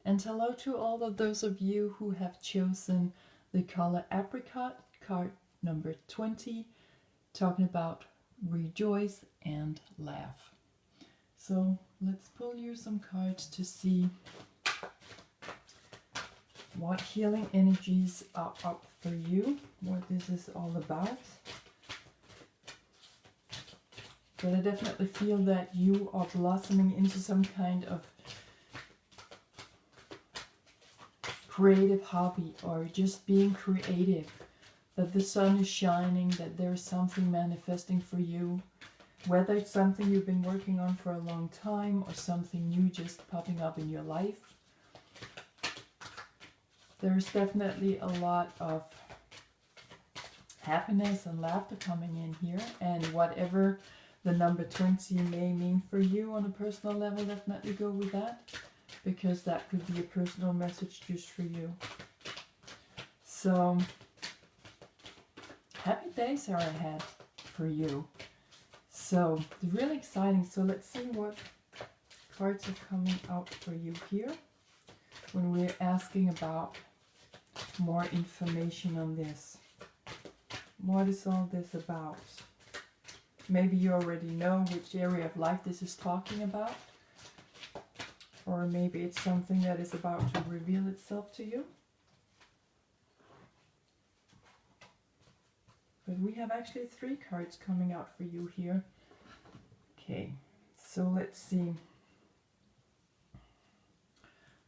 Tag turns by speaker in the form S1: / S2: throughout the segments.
S1: And hello to all of those of you who have chosen the color Apricot, card number 20, talking about rejoice and laugh. So let's pull you some cards to see what healing energies are up for you, what this is all about. But I definitely feel that you are blossoming into some kind of creative hobby or just being creative, that the sun is shining, that there's something manifesting for you, whether it's something you've been working on for a long time or something new just popping up in your life. There's definitely a lot of happiness and laughter coming in here, and whatever the number 20 may mean for you on a personal level, definitely go with that, because that could be a personal message just for you. So, happy days are ahead for you. So, it's really exciting. So let's see what cards are coming out for you here when we're asking about more information on this. What is all this about? Maybe you already know which area of life this is talking about. Or maybe it's something that is about to reveal itself to you. But we have actually 3 cards coming out for you here. Okay, so let's see.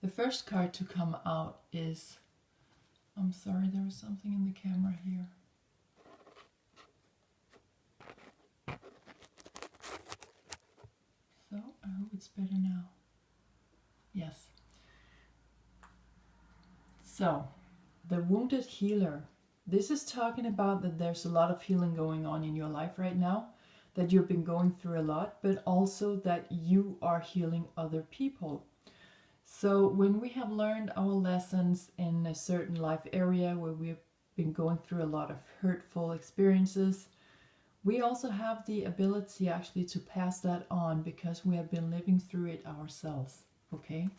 S1: The first card to come out is... I'm sorry, there was something in the camera here. So, I hope it's better now. Yes. So, the wounded healer. This is talking about that there's a lot of healing going on in your life right now, that you've been going through a lot, but also that you are healing other people. So when we have learned our lessons in a certain life area where we've been going through a lot of hurtful experiences, we also have the ability actually to pass that on because we have been living through it ourselves. Okay?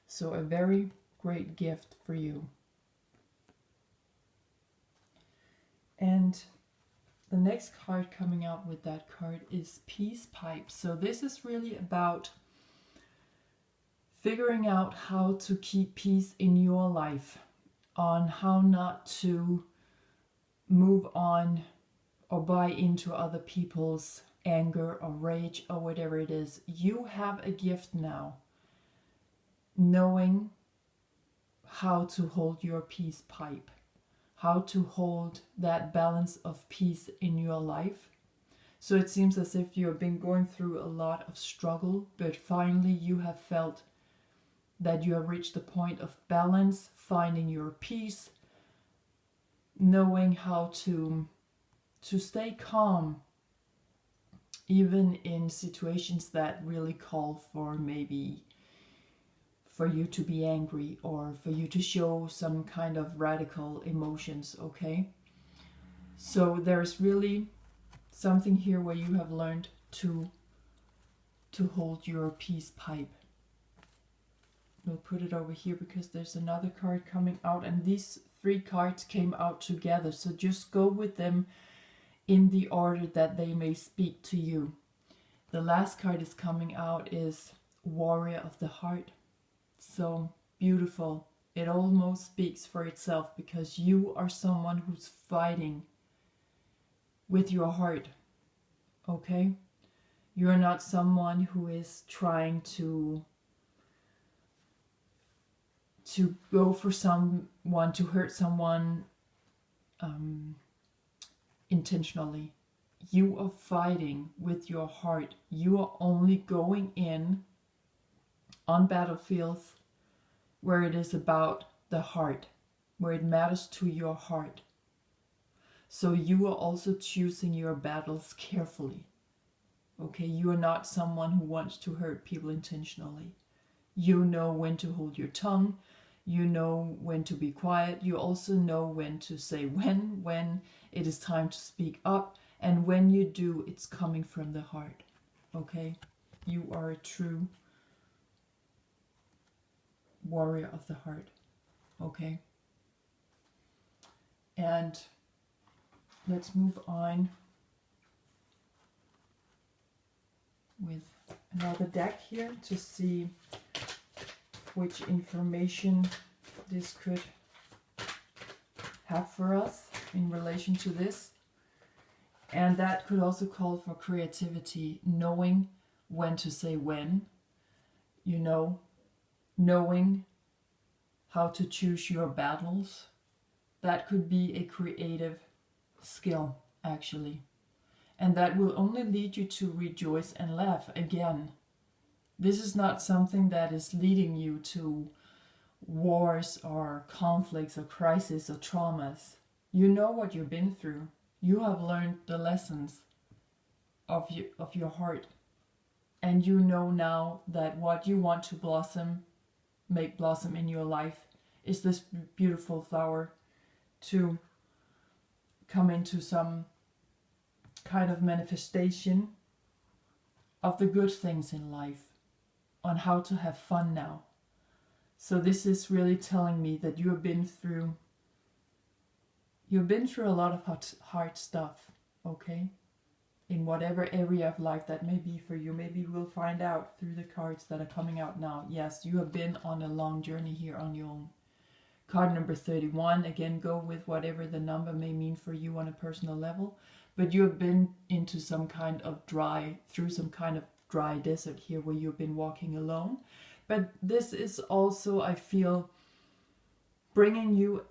S1: So a very great gift for you. And the next card coming out with that card is Peace Pipe. So this is really about figuring out how to keep peace in your life, on how not to move on or buy into other people's anger or rage or whatever it is. You have a gift now, knowing how to hold your peace pipe, how to hold that balance of peace in your life. So it seems as if you've been going through a lot of struggle, but finally you have felt that you have reached the point of balance, finding your peace, knowing how to stay calm, even in situations that really call for maybe for you to be angry or for you to show some kind of radical emotions, okay? So there's really something here where you have learned to hold your peace pipe. We'll put it over here because there's another card coming out, and these 3 cards came out together, so just go with them in the order that they may speak to you. The last card is coming out is Warrior of the Heart. So beautiful. It almost speaks for itself because you are someone who's fighting with your heart. Okay? You're not someone who is trying to go for someone, to hurt someone intentionally. You are fighting with your heart. You are only going in on battlefields where it is about the heart, where it matters to your heart. So you are also choosing your battles carefully. Okay, you are not someone who wants to hurt people intentionally. You know when to hold your tongue. You know when to be quiet. You also know when to say when it is time to speak up. And when you do, it's coming from the heart. Okay? You are a true Warrior of the Heart. Okay? And let's move on with another deck here to see which information this could have for us in relation to this. And that could also call for creativity, knowing when to say when, you know, knowing how to choose your battles. That could be a creative skill, actually. And that will only lead you to rejoice and laugh again. This is not something that is leading you to wars or conflicts or crises or traumas. You know what you've been through. You have learned the lessons of your heart. And you know now that what you want to blossom, make blossom in your life, is this beautiful flower to come into some kind of manifestation of the good things in life, on how to have fun now. So this is really telling me that you've been through a lot of hard stuff, okay? In whatever area of life that may be for you. Maybe we'll find out through the cards that are coming out now. Yes, you have been on a long journey here on your own. Card number 31, again, go with whatever the number may mean for you on a personal level. But you have been into through some kind of dry desert here where you've been walking alone. But this is also, I feel, bringing you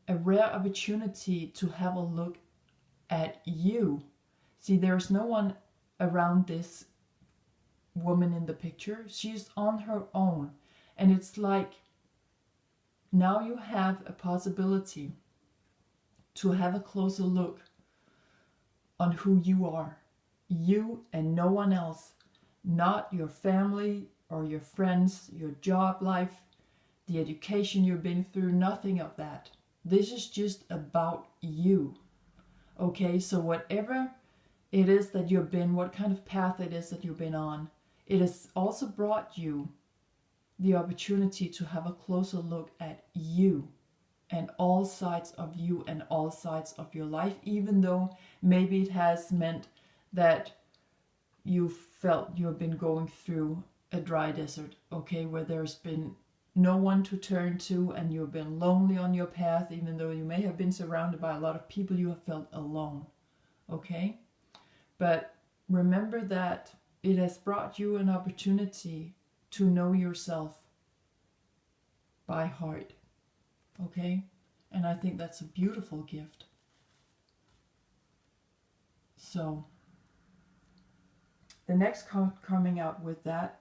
S1: a rare opportunity to have a look at you. See, there's no one around this woman in the picture. She's on her own. And it's like now you have a possibility to have a closer look on who you are. You and no one else. Not your family or your friends, your job life, the education you've been through, nothing of that. This is just about you. Okay, so whatever it is that you've been, what kind of path it is that you've been on, it has also brought you the opportunity to have a closer look at you and all sides of you and all sides of your life, even though maybe it has meant that you felt you've been going through a dry desert, okay, where there's been no one to turn to and you've been lonely on your path. Even though you may have been surrounded by a lot of people, you have felt alone, okay? But remember that it has brought you an opportunity to know yourself by heart, okay? And I think that's a beautiful gift. So the next card coming out with that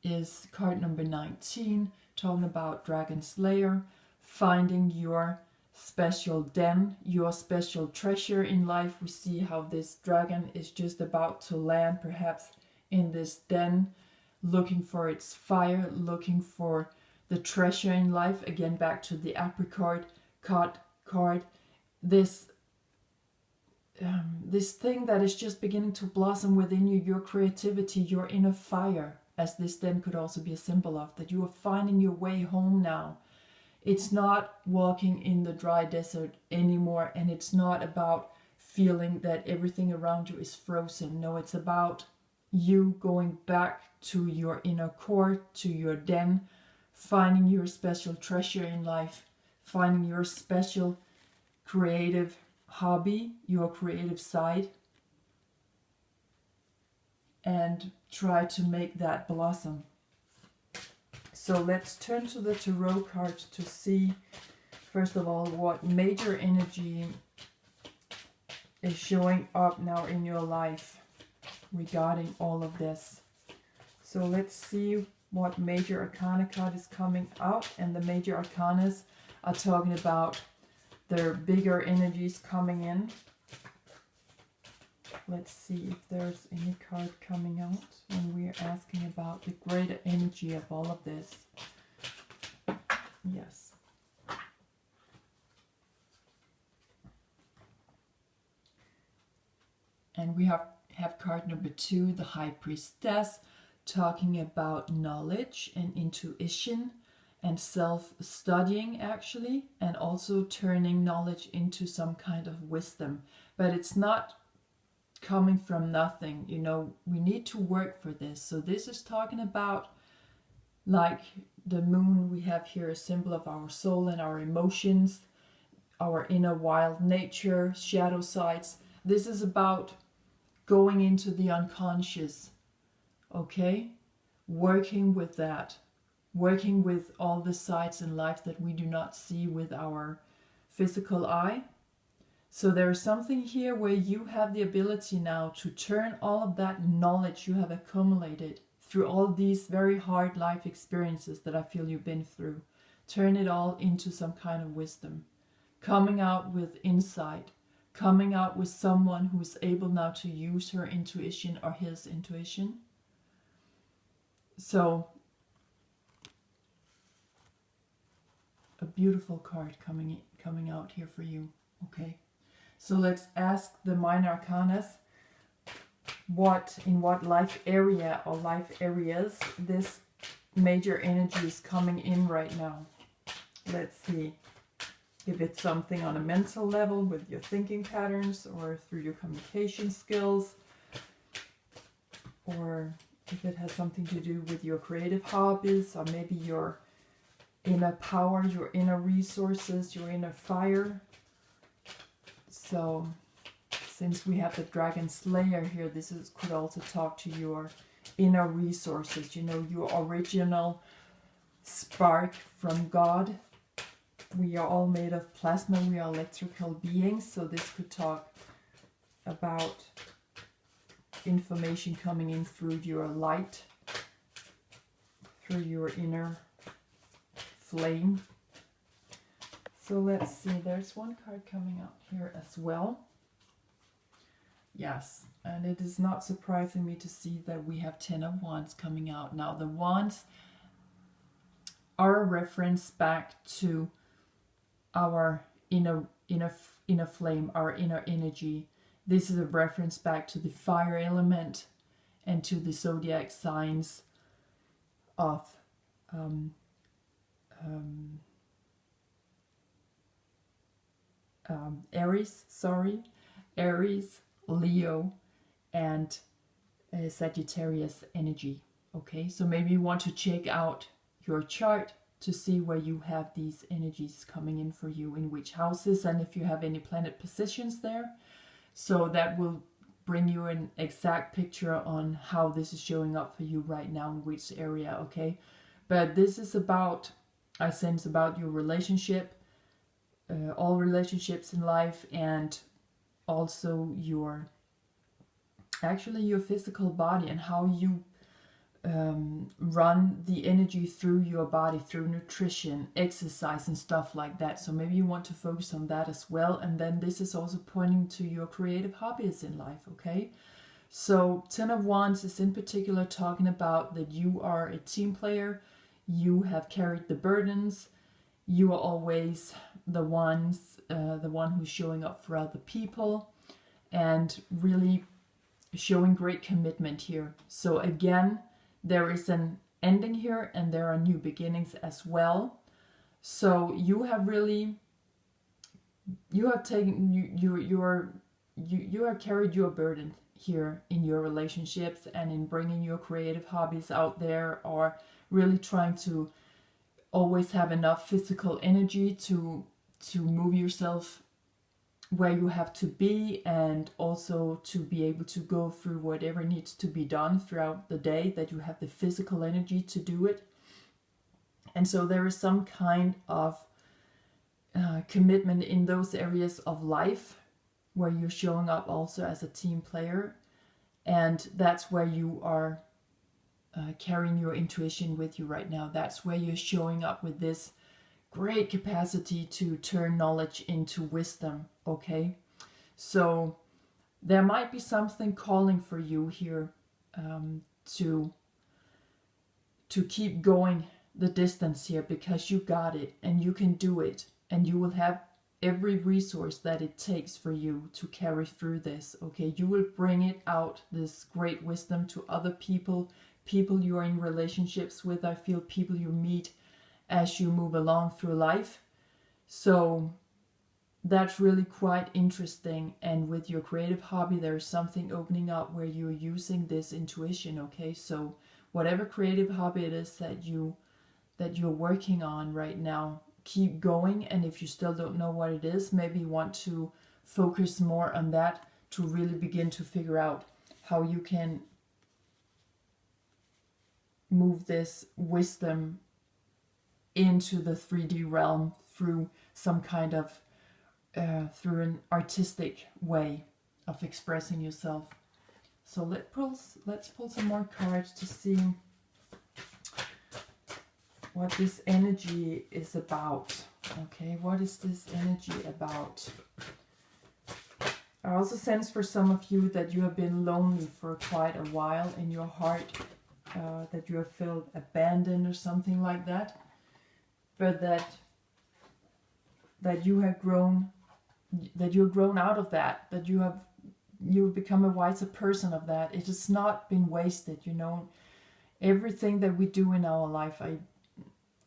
S1: is card number 19, talking about Dragon Slayer, finding your special den, your special treasure in life. We see how this dragon is just about to land, perhaps in this den, looking for its fire, looking for the treasure in life. Again, back to the Apricot card. This thing that is just beginning to blossom within you, your creativity, your inner fire, as this den could also be a symbol of, that you are finding your way home now. It's not walking in the dry desert anymore, and it's not about feeling that everything around you is frozen. No, it's about you going back to your inner core, to your den, finding your special treasure in life, finding your special creative hobby, your creative side, and try to make that blossom. So let's turn to the tarot cards to see, first of all, what major energy is showing up now in your life regarding all of this. So let's see what major arcana card is coming out. And the major arcanas are talking about their bigger energies coming in. Let's see if there's any card coming out when we're asking about the greater energy of all of this. Yes. And we have card number 2, the High Priestess, talking about knowledge and intuition and self-studying actually, and also turning knowledge into some kind of wisdom. But it's not coming from nothing, you know, we need to work for this. So this is talking about, like the moon we have here, a symbol of our soul and our emotions, our inner wild nature, shadow sides. This is about going into the unconscious, okay? Working with that, working with all the sides in life that we do not see with our physical eye. So there's something here where you have the ability now to turn all of that knowledge you have accumulated through all these very hard life experiences that I feel you've been through, turn it all into some kind of wisdom, coming out with insight, coming out with someone who is able now to use her intuition or his intuition. So a beautiful card coming out here for you. Okay, so let's ask the minor arcanas in what life area or life areas this major energy is coming in right now. Let's see if it's something on a mental level with your thinking patterns, or through your communication skills, or if it has something to do with your creative hobbies, or maybe your inner power, your inner resources, your inner fire. So since we have the dragon slayer here, could also talk to your inner resources, you know, your original spark from God. We are all made of plasma, we are electrical beings, so this could talk about information coming in through your light, through your inner flame. So let's see, there's one card coming out here as well. Yes, and it is not surprising me to see that we have 10 of Wands coming out. Now the Wands are a reference back to our inner flame, our inner energy. This is a reference back to the fire element and to the zodiac signs of Aries, Leo, and Sagittarius energy. Okay, so maybe you want to check out your chart to see where you have these energies coming in for you, in which houses, and if you have any planet positions there. So that will bring you an exact picture on how this is showing up for you right now, in which area, okay? But this is about, I sense, about your relationship, all relationships in life, and also your physical body, and how you run the energy through your body, through nutrition, exercise, and stuff like that. So maybe you want to focus on that as well. And then this is also pointing to your creative hobbies in life, okay? So 10 of Wands is in particular talking about that you are a team player, you have carried the burdens, you are always the one who's showing up for other people, and really showing great commitment here. So again, there is an ending here, and there are new beginnings as well. So you have carried your burden here in your relationships, and in bringing your creative hobbies out there, or really trying to always have enough physical energy to move yourself where you have to be, and also to be able to go through whatever needs to be done throughout the day, that you have the physical energy to do it. And so there is some kind of commitment in those areas of life where you're showing up also as a team player, and that's where you are carrying your intuition with you right now. That's where you're showing up with this great capacity to turn knowledge into wisdom, okay? So there might be something calling for you here to keep going the distance here, because you got it, and you can do it, and you will have every resource that it takes for you to carry through this, okay? You will bring it out, this great wisdom, to other people you are in relationships with. I feel people you meet as you move along through life. So that's really quite interesting. And with your creative hobby, there's something opening up where you're using this intuition. Okay, so whatever creative hobby it is that you're working on right now, keep going. And if you still don't know what it is, maybe you want to focus more on that to really begin to figure out how you can move this wisdom into the 3D realm through some kind of through an artistic way of expressing yourself. So let's pull some more cards to see what this energy is about. Okay, what is this energy about? I also sense for some of you that you have been lonely for quite a while in your heart, that you have felt abandoned or something like that, but that you have grown, that you've grown out of that, that you've become a wiser person of that. It has not been wasted, you know. Everything that we do in our life,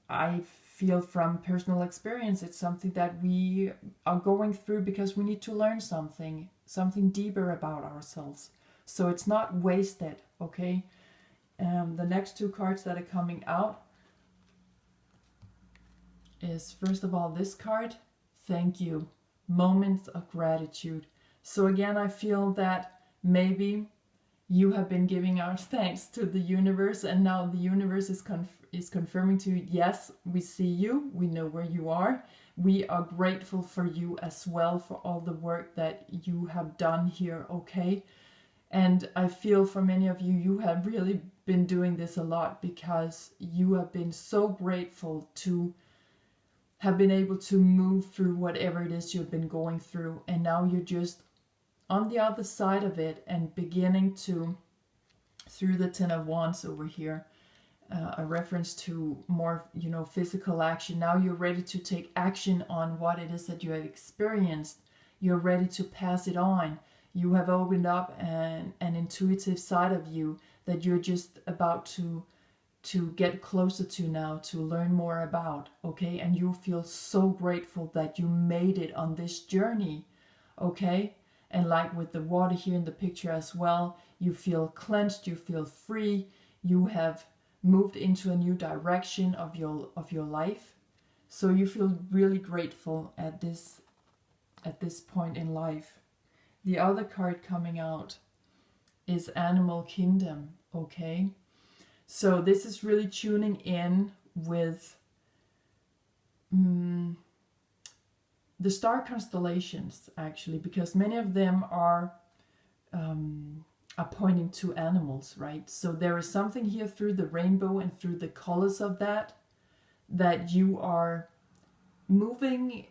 S1: I feel from personal experience, it's something that we are going through because we need to learn something deeper about ourselves. So it's not wasted, okay? The next two cards that are coming out is, first of all, this card, thank you, moments of gratitude. So again, I feel that maybe you have been giving out thanks to the universe, and now the universe is confirming to you, yes, we see you, we know where you are, we are grateful for you as well, for all the work that you have done here, okay? And I feel for many of you, you have really been doing this a lot because you have been so grateful to have been able to move through whatever it is you've been going through, and now you're just on the other side of it and beginning to, through the Ten of Wands over here, a reference to more, you know, physical action. Now you're ready to take action on what it is that you have experienced. You're ready to pass it on. You have opened up an intuitive side of you that you're just about to get closer to now, to learn more about, okay? And you feel so grateful that you made it on this journey, okay? And like with the water here in the picture as well, you feel cleansed, you feel free, you have moved into a new direction of your life. So you feel really grateful at this point in life. The other card coming out is Animal Kingdom, okay? So this is really tuning in with the star constellations, actually, because many of them are pointing to animals, right? So there is something here through the rainbow and through the colors of that you are moving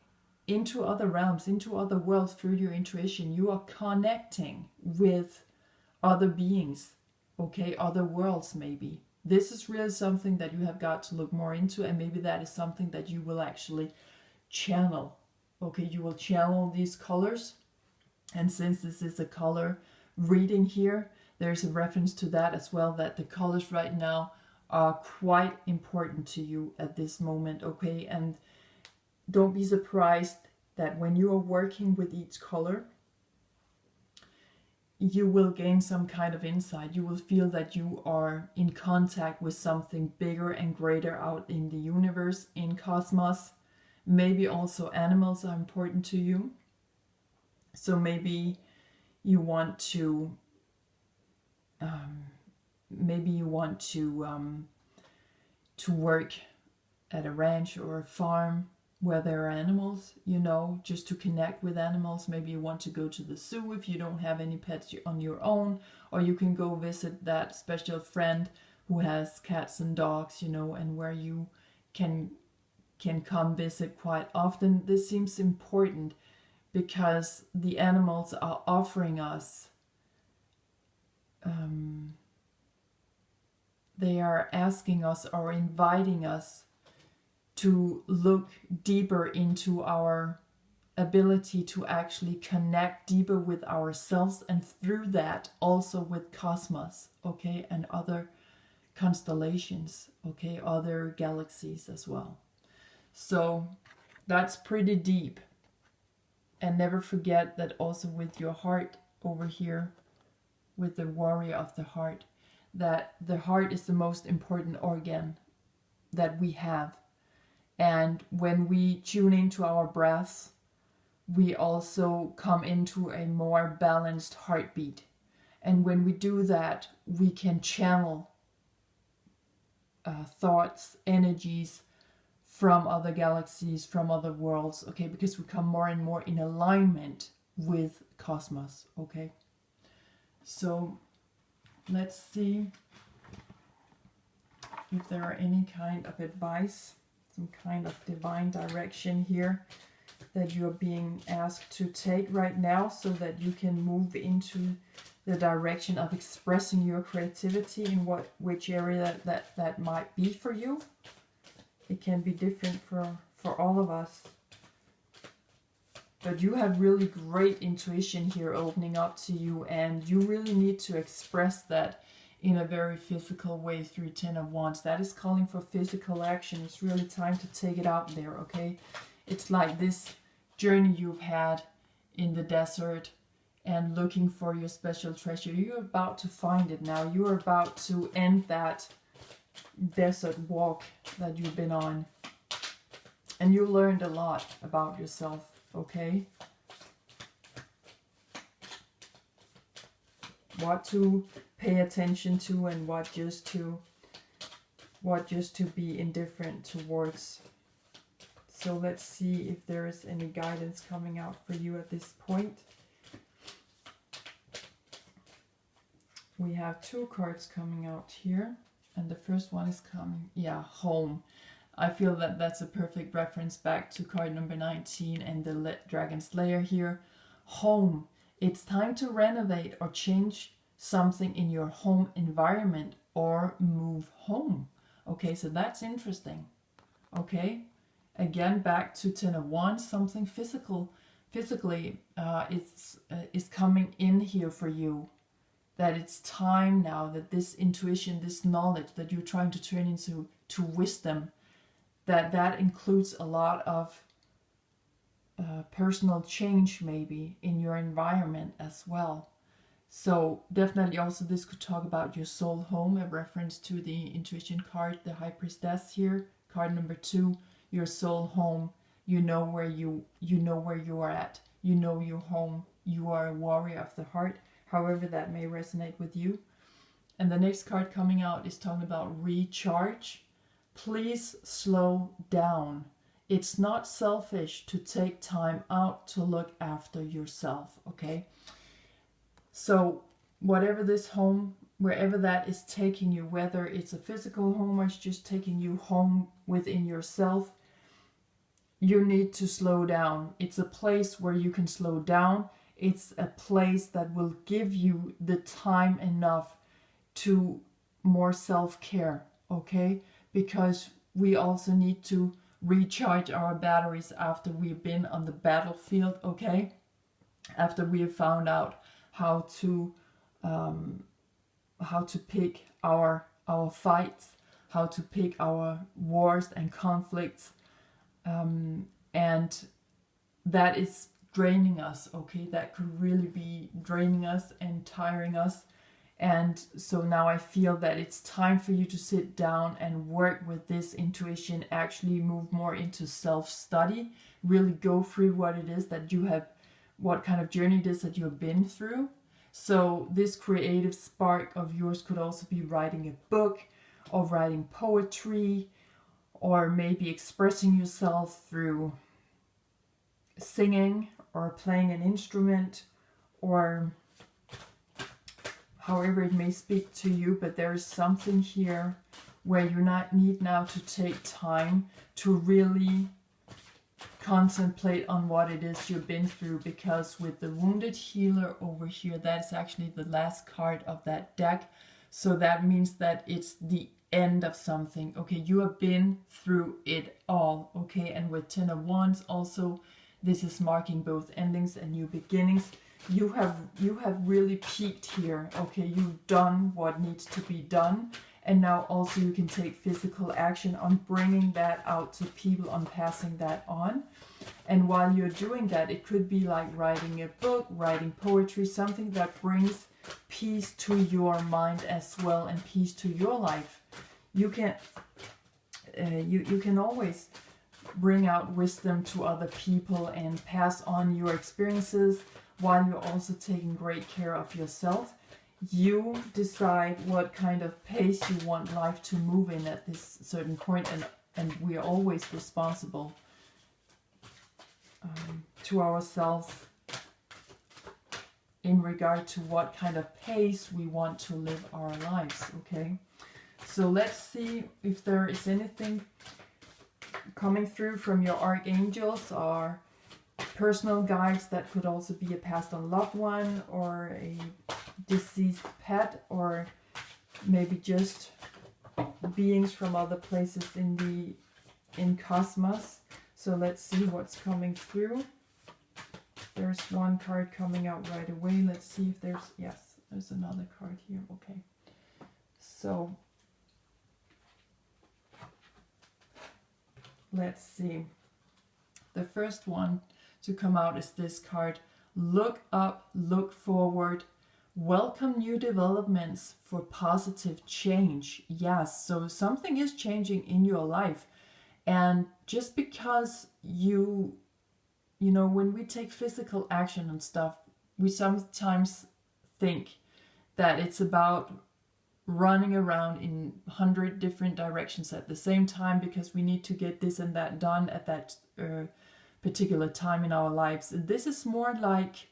S1: into other realms, into other worlds through your intuition. You are connecting with other beings, okay, other worlds maybe. This is really something that you have got to look more into, and maybe that is something that you will actually channel, okay? You will channel these colors, and since this is a color reading here, there's a reference to that as well, that the colors right now are quite important to you at this moment, okay? And don't be surprised that when you are working with each color, you will gain some kind of insight. You will feel that you are in contact with something bigger and greater out in the universe, in cosmos. Maybe also animals are important to you. So maybe you want to work at a ranch or a farm where there are animals, you know, just to connect with animals. Maybe you want to go to the zoo if you don't have any pets on your own, or you can go visit that special friend who has cats and dogs, you know, and where you can come visit quite often. This seems important because the animals are offering us, they are asking us or inviting us to look deeper into our ability to actually connect deeper with ourselves, and through that also with cosmos, okay, and other constellations, okay, other galaxies as well. So that's pretty deep. And never forget that also with your heart over here, with the warrior of the heart, that the heart is the most important organ that we have. And when we tune into our breaths, we also come into a more balanced heartbeat. And when we do that, we can channel thoughts, energies from other galaxies, from other worlds, okay, because we come more and more in alignment with cosmos, okay. So let's see if there are any kind of advice, some kind of divine direction here that you're being asked to take right now, so that you can move into the direction of expressing your creativity in which area that might be for you. It can be different for all of us. But you have really great intuition here opening up to you, and you really need to express that in a very physical way through Ten of Wands. That is calling for physical action. It's really time to take it out there, okay? It's like this journey you've had in the desert and looking for your special treasure. You're about to find it now. You're about to end that desert walk that you've been on. And you learned a lot about yourself, okay? What to pay attention to and what just to be indifferent towards. So let's see if there is any guidance coming out for you at this point. We have two cards coming out here, and the first one is coming, home. I feel that that's a perfect reference back to card number 19 and the Dragon Slayer here. Home. It's time to renovate or change something in your home environment or move home. Okay, so that's interesting. Okay, again, back to Ten of Wands, something physically is coming in here for you. That it's time now that this intuition, this knowledge that you're trying to turn into wisdom, that includes a lot of personal change maybe in your environment as well. So definitely also this could talk about your soul home, a reference to the intuition card, the High Priestess here, card number 2, your soul home. You know where you are at. You know your home. You are a warrior of the heart. However that may resonate with you. And the next card coming out is talking about recharge. Please slow down. It's not selfish to take time out to look after yourself, okay? So whatever this home, wherever that is taking you, whether it's a physical home or it's just taking you home within yourself, you need to slow down. It's a place where you can slow down. It's a place that will give you the time enough to more self-care, okay? Because we also need to recharge our batteries after we've been on the battlefield, okay? After we have found out how to pick our fights, how to pick our wars and conflicts, and that is draining us, okay? That could really be draining us and tiring us. And so now I feel that it's time for you to sit down and work with this intuition, actually move more into self-study, really go through what it is that you have, what kind of journey it is that you've been through. So this creative spark of yours could also be writing a book or writing poetry, or maybe expressing yourself through singing or playing an instrument, or however it may speak to you. But there is something here where you need now to take time to really contemplate on what it is you've been through, because with the Wounded Healer over here, that is actually the last card of that deck. So that means that it's the end of something, okay? You have been through it all, okay? And with Ten of Wands also, this is marking both endings and new beginnings. You have really peaked here, okay? You've done what needs to be done, And now also you can take physical action on bringing that out to people, on passing that on. And while you're doing that, it could be like writing a book, writing poetry, something that brings peace to your mind as well, and peace to your life. You can you can always bring out wisdom to other people and pass on your experiences while you're also taking great care of yourself. You decide what kind of pace you want life to move in at this certain point, and we are always responsible to ourselves in regard to what kind of pace we want to live our lives, okay? So let's see if there is anything coming through from your archangels or personal guides. That could also be a passed on loved one or a deceased pet, or maybe just beings from other places in cosmos. So let's see what's coming through. There's one card coming out right away. Let's see if there's another card here. Okay. So let's see. The first one to come out is this card. Look up, look forward, welcome new developments for positive change. Yes, so something is changing in your life. And just because you know, when we take physical action and stuff, we sometimes think that it's about running around in 100 different directions at the same time because we need to get this and that done at that particular time in our lives. And this is more like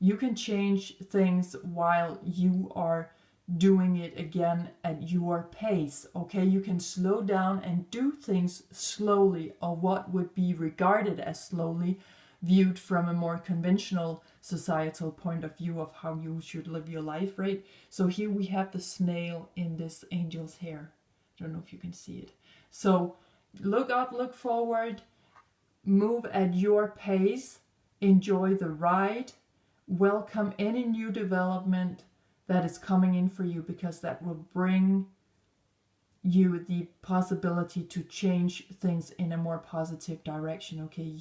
S1: you can change things while you are doing it again at your pace, okay? You can slow down and do things slowly, or what would be regarded as slowly, viewed from a more conventional societal point of view of how you should live your life, right? So here we have the snail in this angel's hair. I don't know if you can see it. So look up, look forward, move at your pace, enjoy the ride, welcome any new development that is coming in for you, because that will bring you the possibility to change things in a more positive direction, okay?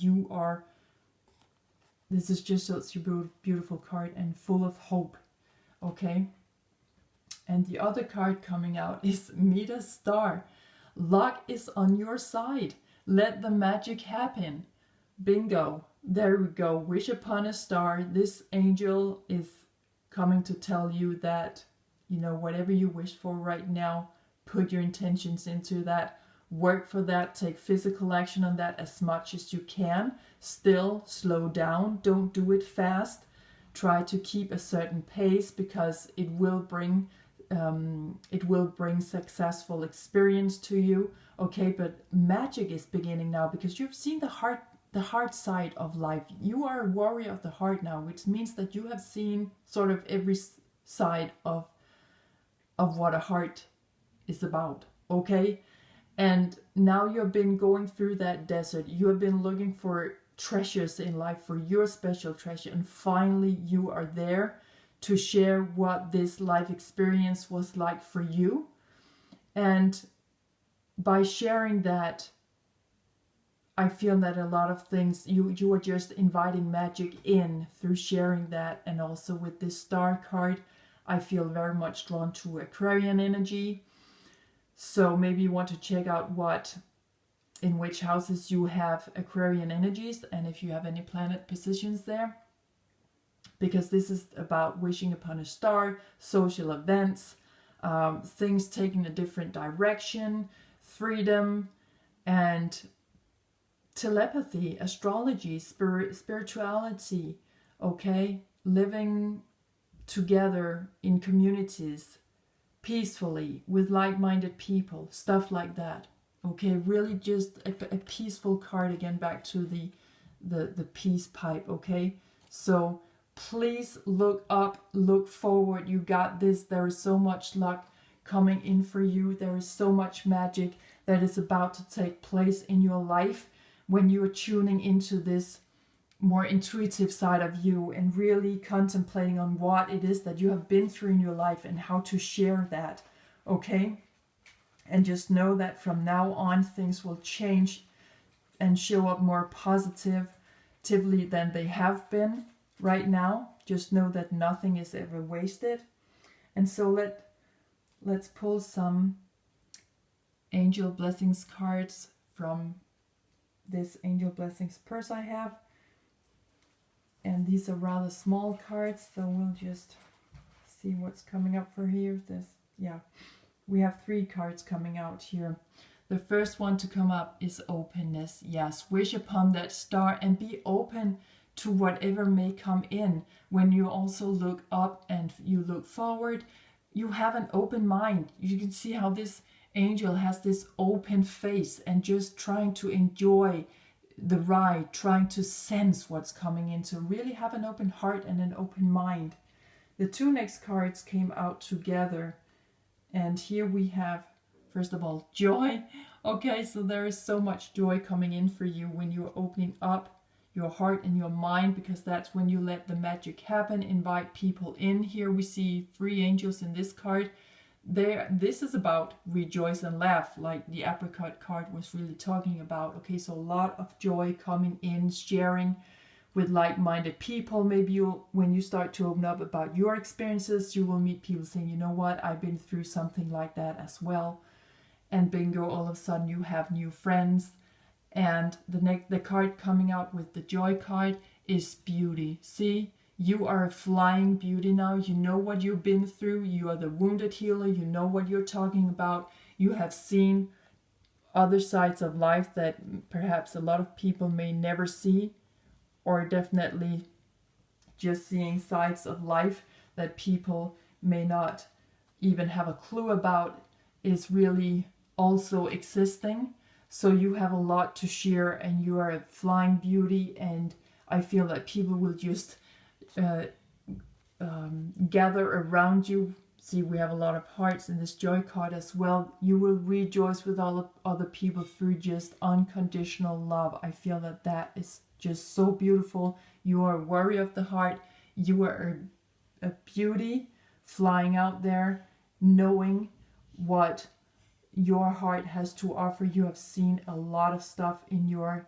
S1: This is just such a beautiful card and full of hope, okay? And the other card coming out is Meet a Star. Luck is on your side. Let the magic happen. Bingo. There we go. Wish upon a star. This angel is coming to tell you that, you know, whatever you wish for right now, put your intentions into that, work for that, take physical action on that as much as you can. Still slow down, don't do it fast. Try to keep a certain pace, because it will bring successful experience to you, okay? But magic is beginning now, because you've seen the heart side of life. You are a warrior of the heart now, which means that you have seen sort of every side of what a heart is about, okay? And now you've been going through that desert. You have been looking for treasures in life, for your special treasure, and finally you are there to share what this life experience was like for you. And by sharing that, I feel that a lot of things, you are just inviting magic in through sharing that. And also with this star card, I feel very much drawn to Aquarian energy. So maybe you want to check out in which houses you have Aquarian energies, and if you have any planet positions there. Because this is about wishing upon a star, social events, things taking a different direction, freedom, and telepathy, astrology, spirituality, okay? Living together in communities, peacefully, with like-minded people, stuff like that, okay? Really just a peaceful card, again, back to the peace pipe, okay? So please look up, look forward. You got this. There is so much luck coming in for you. There is so much magic that is about to take place in your life when you are tuning into this more intuitive side of you and really contemplating on what it is that you have been through in your life and how to share that, okay? And just know that from now on things will change and show up more positively than they have been right now. Just know that nothing is ever wasted. And so let's pull some angel blessings cards from this angel blessings purse I have. And these are rather small cards, so we'll just see what's coming up for here. We have 3 cards coming out here. The first one to come up is openness. Yes, wish upon that star and be open to whatever may come in. When you also look up and you look forward, you have an open mind. You can see how this angel has this open face and just trying to enjoy the ride, trying to sense what's coming in. So really have an open heart and an open mind. The 2 next cards came out together. And here we have, first of all, joy. Okay, so there is so much joy coming in for you when you're opening up your heart and your mind, because that's when you let the magic happen, invite people in. Here we see 3 angels in this card. This is about rejoice and laugh, like the Apricot card was really talking about. Okay, so a lot of joy coming in, sharing with like-minded people. Maybe when you start to open up about your experiences, you will meet people saying, you know what, I've been through something like that as well. And bingo, all of a sudden you have new friends. And the card coming out with the joy card is beauty. See, you are a flying beauty now. You know what you've been through. You are the wounded healer. You know what you're talking about. You have seen other sides of life that perhaps a lot of people may never see, or definitely just seeing sides of life that people may not even have a clue about is really also existing. So you have a lot to share, and you are a flying beauty, and I feel that people will just gather around you. See, we have a lot of hearts in this joy card as well. You will rejoice with all of other people through just unconditional love. I feel that that is just so beautiful. You are a warrior of the heart. You are a beauty flying out there, knowing what your heart has to offer. You have seen a lot of stuff in your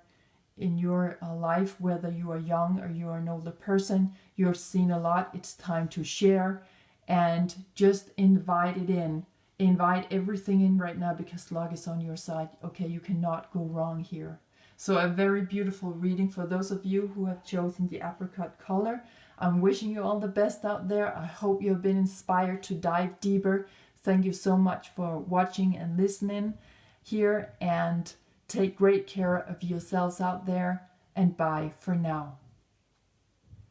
S1: life, whether you are young or you are an older person. You've seen a lot. It's time to share and just invite it in. Invite everything in right now, because luck is on your side. Okay, you cannot go wrong here. So a very beautiful reading for those of you who have chosen the apricot color. I'm wishing you all the best out there. I hope you have been inspired to dive deeper. Thank you so much for watching and listening here, and take great care of yourselves out there, and bye for now.